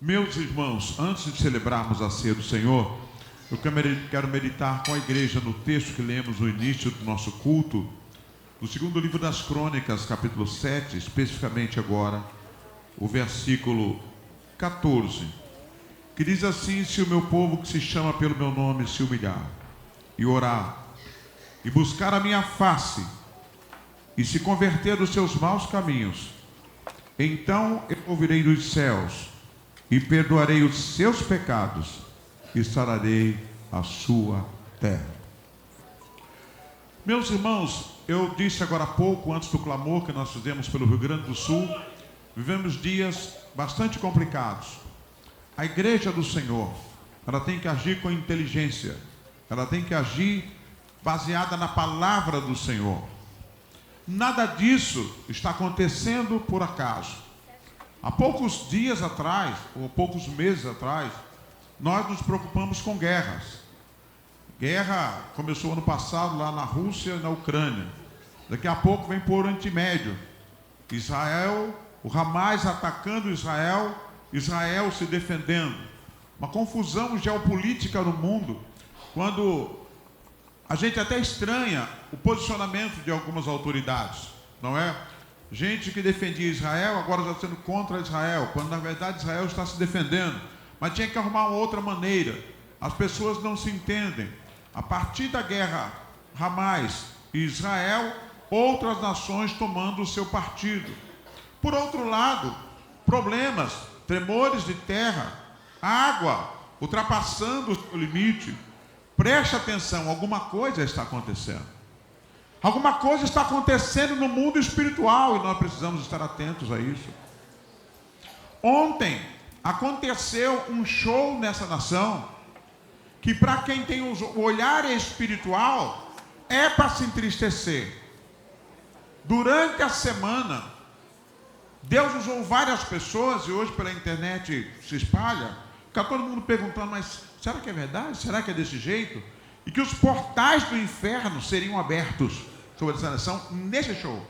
Meus irmãos, antes de celebrarmos a ceia do Senhor, eu quero meditar com a igreja no texto que lemos no início do nosso culto, no segundo livro das Crônicas, capítulo 7, especificamente agora, o versículo 14, que diz assim: se o meu povo que se chama pelo meu nome se humilhar e orar e buscar a minha face e se converter dos seus maus caminhos, então eu ouvirei dos céus e perdoarei os seus pecados e sararei a sua terra. Meus irmãos, eu disse agora há pouco, antes do clamor que nós fizemos pelo Rio Grande do Sul, vivemos dias bastante complicados. A igreja do Senhor, ela tem que agir com inteligência, ela tem que agir baseada na palavra do Senhor. Nada disso está acontecendo por acaso. Há poucos dias atrás, ou poucos meses atrás, nós nos preocupamos com guerras. Guerra começou ano passado lá na Rússia e na Ucrânia. Daqui a pouco vem para o Oriente Médio. Israel, o Hamas atacando Israel, Israel se defendendo. Uma confusão geopolítica no mundo, quando a gente até estranha o posicionamento de algumas autoridades, não é? Gente que defendia Israel, agora está sendo contra Israel, quando na verdade Israel está se defendendo. Mas tinha que arrumar uma outra maneira. As pessoas não se entendem. A partir da guerra Hamas e Israel, outras nações tomando o seu partido. Por outro lado, problemas, tremores de terra, água ultrapassando o seu limite. Preste atenção, alguma coisa está acontecendo. Alguma coisa está acontecendo no mundo espiritual e nós precisamos estar atentos a isso. Ontem aconteceu um show nessa nação que, para quem tem o olhar espiritual, é para se entristecer. Durante a semana, Deus usou várias pessoas, e hoje pela internet se espalha, fica todo mundo perguntando, mas será que é verdade? Será que é desse jeito? E que os portais do inferno seriam abertos sobre essa nação nesse show.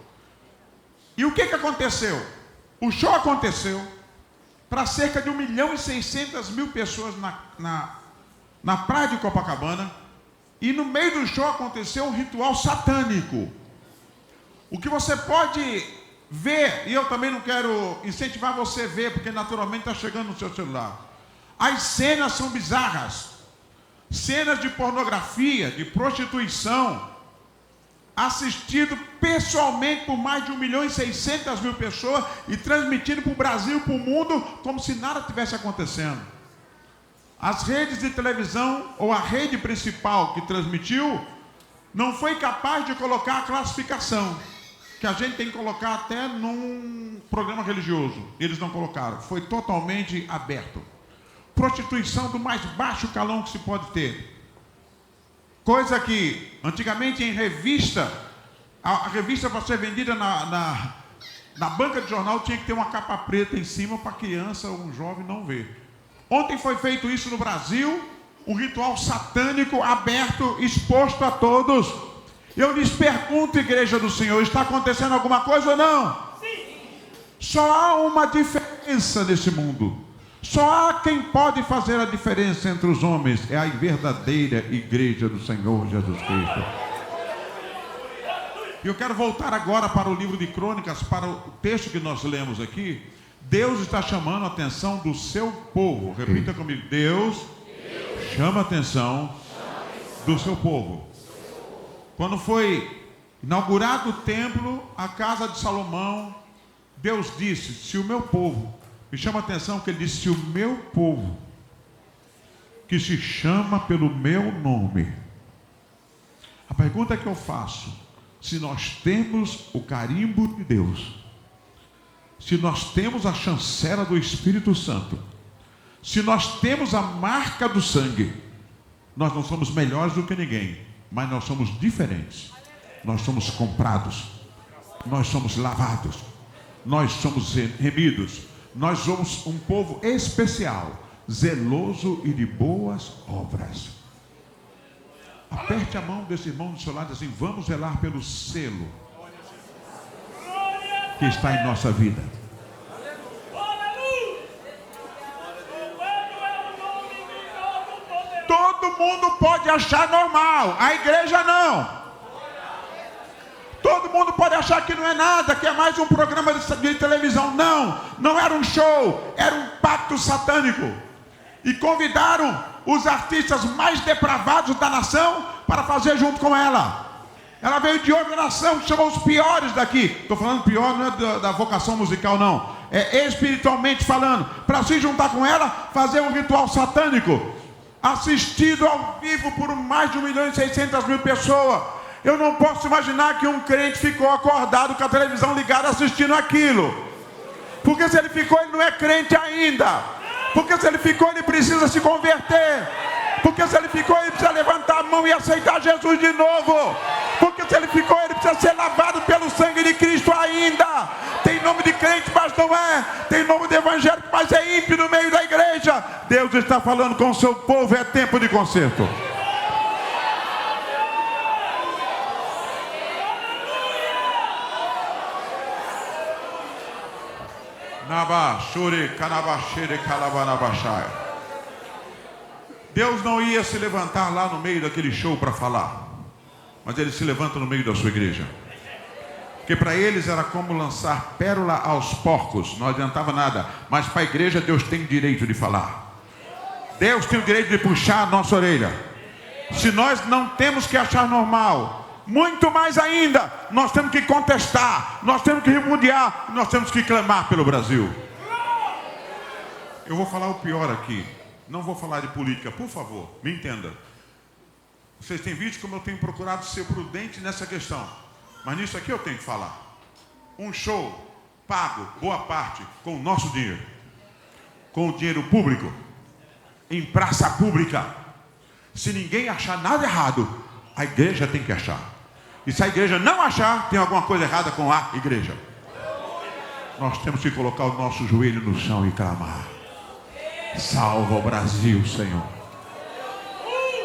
E o que aconteceu? O show aconteceu para cerca de 1.600.000 pessoas na praia de Copacabana, e no meio do show aconteceu um ritual satânico. O que você pode ver, e eu também não quero incentivar você a ver, porque naturalmente está chegando no seu celular. As cenas são bizarras. Cenas de pornografia, de prostituição, assistido pessoalmente por mais de 1.600.000 pessoas e transmitido para o Brasil e para o mundo como se nada tivesse acontecendo. As redes de televisão, ou a rede principal que transmitiu, não foi capaz de colocar a classificação que a gente tem que colocar até num programa religioso. Eles não colocaram, foi totalmente aberto. Prostituição do mais baixo calão que se pode ter. Coisa que antigamente em revista, a revista para ser vendida na banca de jornal tinha que ter uma capa preta em cima para a criança ou um jovem não ver. Ontem foi feito isso no Brasil, um ritual satânico aberto, exposto a todos. Eu lhes pergunto, igreja do Senhor, está acontecendo alguma coisa ou não? Sim. Só há uma diferença nesse mundo. Só há quem pode fazer a diferença entre os homens, é a verdadeira igreja do Senhor Jesus Cristo. E eu quero voltar agora para o livro de Crônicas, para o texto que nós lemos aqui. Deus está chamando a atenção do seu povo. Repita comigo: Deus chama a atenção do seu povo. Quando foi inaugurado o templo, a casa de Salomão, Deus disse: se o meu povo, me chama a atenção que ele disse: se o meu povo, que se chama pelo meu nome. A pergunta que eu faço: se nós temos o carimbo de Deus, se nós temos a chancela do Espírito Santo, se nós temos a marca do sangue, nós não somos melhores do que ninguém, mas nós somos diferentes. Nós somos comprados, nós somos lavados, nós somos remidos, nós somos um povo especial, zeloso e de boas obras. Aperte a mão desse irmão do seu lado e diz assim: vamos zelar pelo selo que está em nossa vida. mundo pode achar normal, a igreja não. Todo mundo pode achar que não é nada, que é mais um programa de televisão. Não, não era um show, era um pacto satânico. E convidaram os artistas mais depravados da nação para fazer junto com ela. Ela veio de outra nação que chamou os piores daqui. Estou falando pior, não é da vocação musical, não. É espiritualmente falando. Para se juntar com ela, fazer um ritual satânico. Assistido ao vivo por mais de 1.600.000 pessoas. Eu não posso imaginar que um crente ficou acordado com a televisão ligada assistindo aquilo. Porque se ele ficou, ele não é crente ainda. Porque se ele ficou, ele precisa se converter. Porque se ele ficou, ele precisa levantar a mão e aceitar Jesus de novo. Porque se ele ficou, ele precisa ser lavado pelo sangue de Cristo ainda. Tem nome de crente, mas não é. Tem nome de evangélico, mas é ímpio no meio da igreja. Deus está falando com o seu povo, é tempo de conserto. Deus não ia se levantar lá no meio daquele show para falar, mas ele se levanta no meio da sua igreja. Porque para eles era como lançar pérola aos porcos, não adiantava nada. Mas para a igreja Deus tem direito de falar. Deus tem o direito de puxar a nossa orelha. Se nós não temos que achar normal, muito mais ainda, nós temos que contestar, nós temos que repudiar, nós temos que clamar pelo Brasil. Eu vou falar o pior aqui. Não vou falar de política, por favor, me entenda. Vocês têm visto como eu tenho procurado ser prudente nessa questão. Mas nisso aqui eu tenho que falar. Um show pago, boa parte, com o nosso dinheiro. Com o dinheiro público. Em praça pública. Se ninguém achar nada errado, a igreja tem que achar. E se a igreja não achar, tem alguma coisa errada com a igreja. Nós temos que colocar o nosso joelho no chão e clamar. Salva o Brasil, Senhor.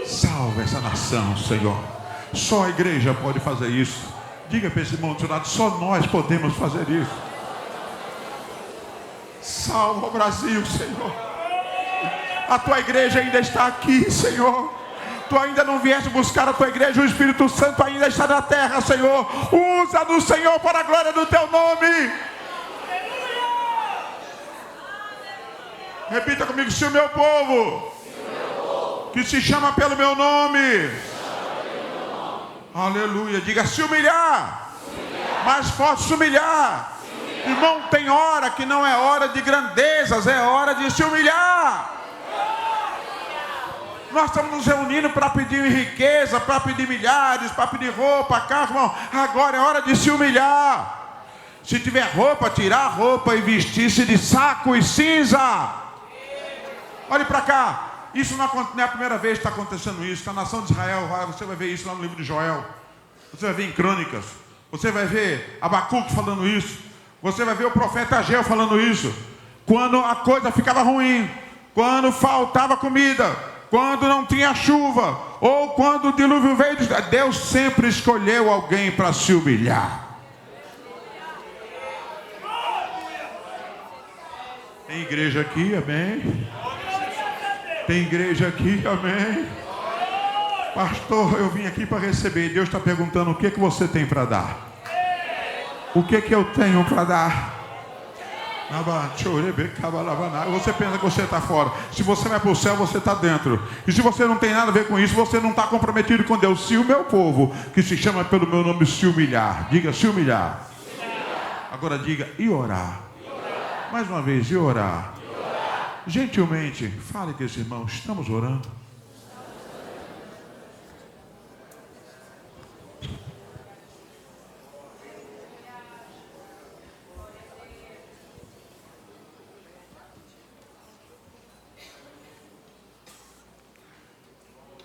Salva essa nação, Senhor. Só a igreja pode fazer isso. Diga para esse irmão do seu lado, só nós podemos fazer isso. Salva o Brasil, Senhor. A tua igreja ainda está aqui, Senhor. Tu ainda não vieste buscar a tua igreja. O Espírito Santo ainda está na terra, Senhor. Usa-nos, Senhor, para a glória do teu nome. Repita comigo, se o meu povo, que se chama pelo meu nome, aleluia, diga se humilhar, mais forte se humilhar. Irmão, tem hora que não é hora de grandezas, é hora de se humilhar. Nós estamos nos reunindo para pedir riqueza, para pedir milhares, para pedir roupa, carro, irmão. Agora é hora de se humilhar. Se tiver roupa, tirar a roupa e vestir-se de saco e cinza. Olhe para cá, isso não é a primeira vez que está acontecendo isso. Na nação de Israel, você vai ver isso lá no livro de Joel. Você vai ver em Crônicas. Você vai ver Abacuque falando isso. Você vai ver o profeta Ageu falando isso. Quando a coisa ficava ruim, quando faltava comida, quando não tinha chuva, ou quando o dilúvio veio, Deus sempre escolheu alguém para se humilhar. Tem igreja aqui, amém? Tem igreja aqui, amém? Pastor, eu vim aqui para receber. Deus está perguntando o que você tem para dar. O que eu tenho para dar? Você pensa que você está fora. Se você vai para o céu, você está dentro. E se você não tem nada a ver com isso, você não está comprometido com Deus. Se o meu povo, que se chama pelo meu nome, se humilhar. Diga, se humilhar. Agora diga, e orar. Mais uma vez, e orar. Gentilmente, fale com esse irmão, estamos orando.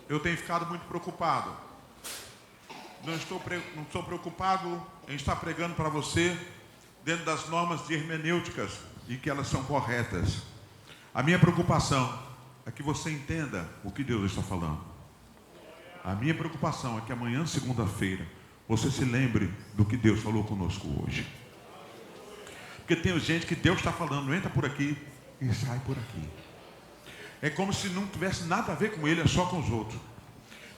Eu tenho ficado muito preocupado. Não estou preocupado em estar pregando para você dentro das normas de hermenêuticas e que elas são corretas. A minha preocupação é que você entenda o que Deus está falando. A minha preocupação é que amanhã, segunda-feira, você se lembre do que Deus falou conosco hoje. Porque tem gente que Deus está falando, entra por aqui e sai por aqui. É como se não tivesse nada a ver com ele, é só com os outros.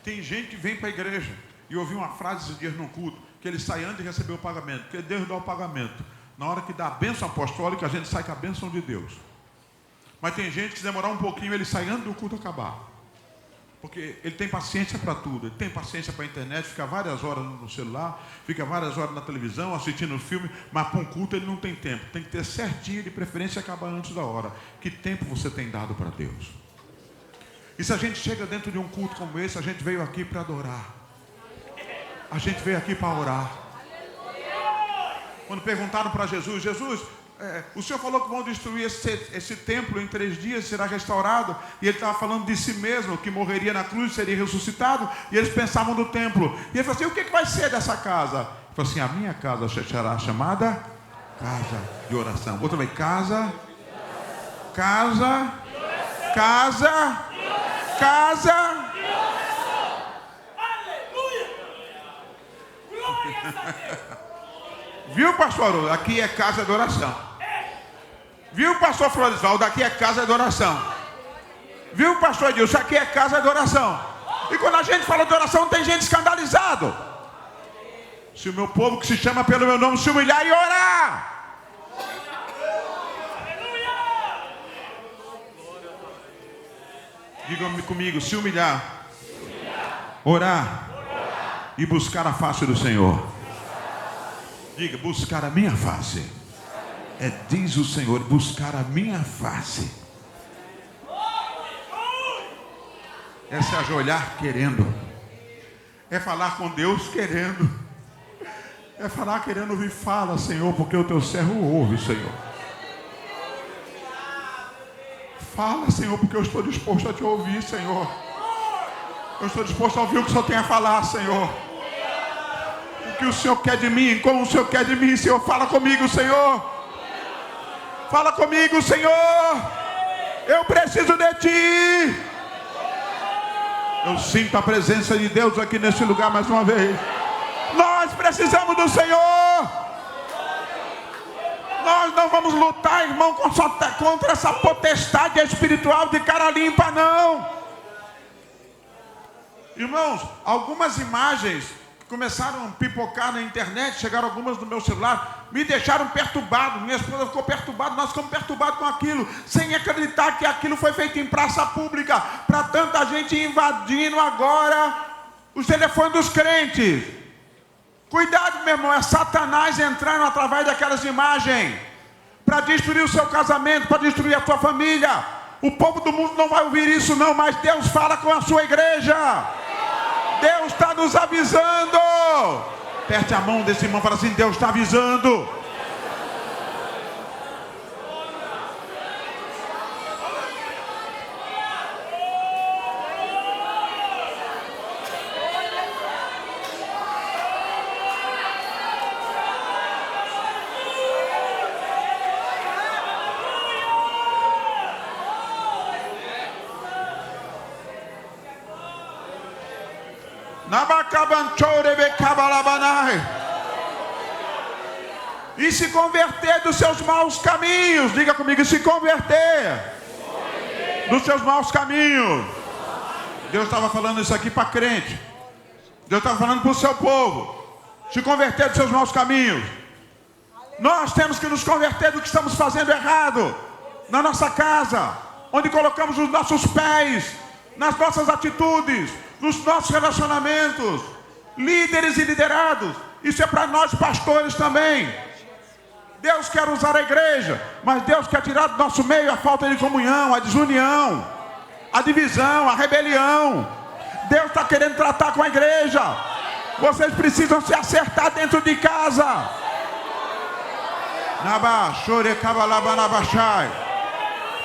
Tem gente que vem para a igreja, e eu ouvi uma frase esses dias num culto, que ele sai antes de receber o pagamento, porque Deus dá o pagamento. Na hora que dá a bênção apostólica, a gente sai com a bênção de Deus. Mas tem gente que se demorar um pouquinho, ele sai antes do culto acabar. Porque ele tem paciência para tudo, ele tem paciência para a internet, fica várias horas no celular, fica várias horas na televisão, assistindo filme, mas para um culto ele não tem tempo. Tem que ter certinho, de preferência acabar antes da hora. Que tempo você tem dado para Deus? E se a gente chega dentro de um culto como esse, a gente veio aqui para adorar. A gente veio aqui para orar. Quando perguntaram para Jesus, o Senhor falou que vão destruir esse templo em 3 dias, será restaurado? E ele estava falando de si mesmo, que morreria na cruz, seria ressuscitado. E eles pensavam no templo. E ele falou assim, o que vai ser dessa casa? Ele falou assim, a minha casa será chamada casa de oração. Outra vez, casa Viu, pastor Haroldo? Aqui é casa de oração. Viu, pastor Floresvaldo? Aqui é casa de oração. Viu, pastor Edilson? Aqui é casa de oração. E quando a gente fala de oração, tem gente escandalizado. Se o meu povo que se chama pelo meu nome se humilhar e orar. Digam comigo, se humilhar, orar e buscar a face do Senhor. Diga, buscar a minha face. Diz o Senhor, buscar a minha face. É se ajoelhar querendo. É falar com Deus querendo. É falar querendo ouvir. Fala, Senhor, porque o teu servo ouve, Senhor. Fala, Senhor, porque eu estou disposto a te ouvir, Senhor. Eu estou disposto a ouvir o que o Senhor tem a falar, Senhor. O que o Senhor quer de mim, como o Senhor quer de mim, Senhor. Fala comigo, Senhor. Fala comigo, Senhor. Eu preciso de Ti. Eu sinto a presença de Deus aqui nesse lugar mais uma vez. Nós precisamos do Senhor. Nós não vamos lutar, irmão, contra essa potestade espiritual de cara limpa, não. Irmãos, algumas imagens começaram a pipocar na internet, chegaram algumas no meu celular, me deixaram perturbado, minha esposa ficou perturbada, nós ficamos perturbados com aquilo, sem acreditar que aquilo foi feito em praça pública, para tanta gente invadindo agora os telefones dos crentes. Cuidado, meu irmão, é Satanás entrando através daquelas imagens, para destruir o seu casamento, para destruir a sua família. O povo do mundo não vai ouvir isso não, mas Deus fala com a sua igreja. Deus está nos avisando. Aperte a mão desse irmão e fala assim, Deus está avisando. E se converter dos seus maus caminhos. Diga comigo, se converter dos seus maus caminhos. Deus estava falando isso aqui para crente. Deus estava falando para o seu povo. Se converter dos seus maus caminhos. Nós temos que nos converter do que estamos fazendo errado na nossa casa, onde colocamos os nossos pés, nas nossas atitudes, nos nossos relacionamentos. Líderes e liderados, isso é para nós pastores também. Deus quer usar a igreja, mas Deus quer tirar do nosso meio a falta de comunhão, a desunião, a divisão, a rebelião. Deus está querendo tratar com a igreja. Vocês precisam se acertar dentro de casa.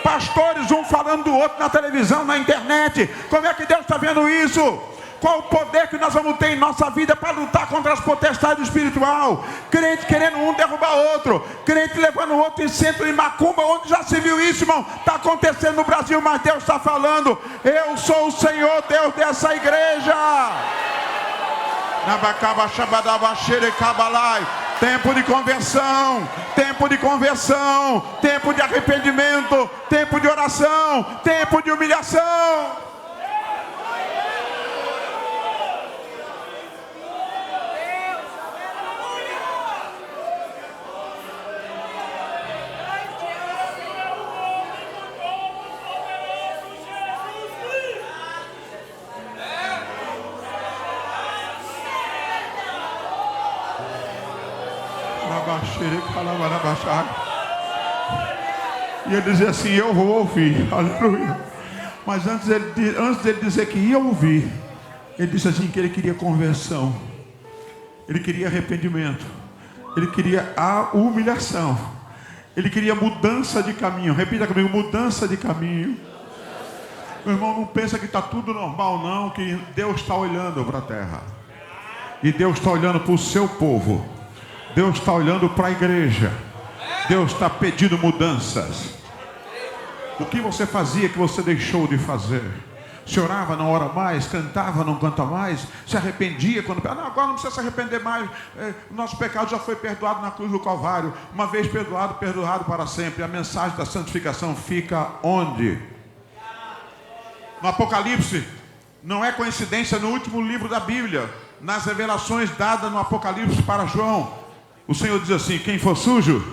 Pastores, um falando do outro na televisão, na internet. Como é que Deus está vendo isso? Qual o poder que nós vamos ter em nossa vida para lutar contra as potestades espirituais? Crente querendo um derrubar outro, crente levando o outro em centro de macumba. Onde já se viu isso, irmão? Está acontecendo no Brasil, mas Deus está falando, eu sou o Senhor Deus dessa igreja. Tempo de conversão, tempo de conversão, tempo de arrependimento, tempo de oração, tempo de humilhação. E ele dizia assim: eu vou ouvir, aleluia. Mas antes dele dizer que ia ouvir, ele disse assim que ele queria conversão, ele queria arrependimento, ele queria a humilhação, ele queria mudança de caminho. Repita comigo: mudança de caminho. Meu irmão, não pensa que está tudo normal não, que Deus está olhando para a terra, e Deus está olhando para o seu povo, Deus está olhando para a igreja, Deus está pedindo mudanças. O que você fazia que você deixou de fazer? Se orava, não ora mais, cantava, não canta mais, se arrependia quando... Não, agora não precisa se arrepender mais, o nosso pecado já foi perdoado na cruz do Calvário, uma vez perdoado, perdoado para sempre. A mensagem da santificação fica onde? No Apocalipse. Não é coincidência, no último livro da Bíblia, nas revelações dadas no Apocalipse para João, o Senhor diz assim: quem for sujo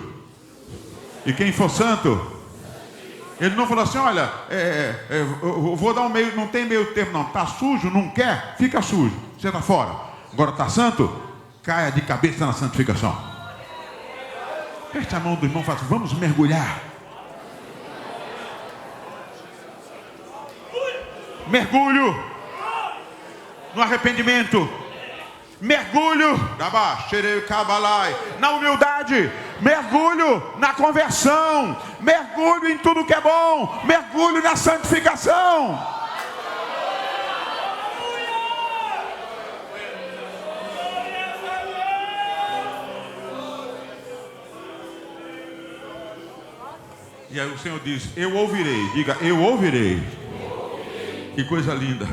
e quem for santo. Ele não falou assim: olha, eu vou dar um meio, não tem meio termo não. Está sujo, não quer, fica sujo, você está fora. Agora está santo, caia de cabeça na santificação. Feche a mão do irmão e fala assim: vamos mergulhar. Mergulho no arrependimento. Mergulho na humildade, mergulho na conversão, mergulho em tudo que é bom, mergulho na santificação. E aí o Senhor diz: eu ouvirei. Diga: eu ouvirei. Que coisa linda.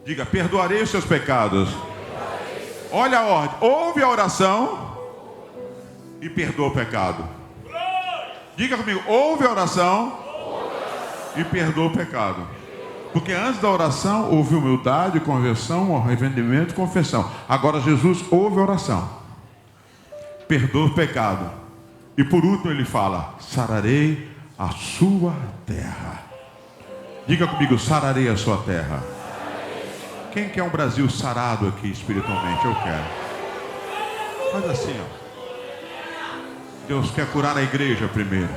Diga: perdoarei os seus pecados. Olha a ordem: ouve a oração e perdoa o pecado. Diga comigo: ouve a oração e perdoa o pecado. Porque antes da oração houve humildade, conversão, arrependimento e confissão. Agora Jesus ouve a oração, perdoa o pecado, e por último ele fala: sararei a sua terra. Diga comigo: sararei a sua terra. Quem quer um Brasil sarado aqui espiritualmente? Eu quero. Faz assim, ó. Deus quer curar a igreja primeiro.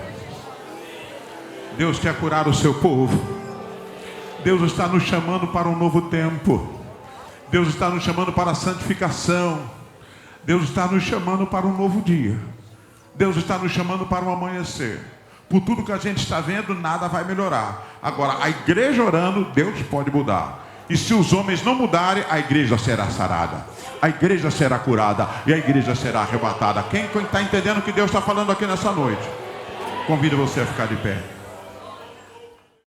Deus quer curar o seu povo. Deus está nos chamando para um novo tempo. Deus está nos chamando para a santificação. Deus está nos chamando para um novo dia. Deus está nos chamando para um amanhecer. Por tudo que a gente está vendo, nada vai melhorar. Agora, a igreja orando, Deus pode mudar. E se os homens não mudarem, a igreja será sarada, a igreja será curada e a igreja será arrebatada. Quem está entendendo o que Deus está falando aqui nessa noite? Convido você a ficar de pé.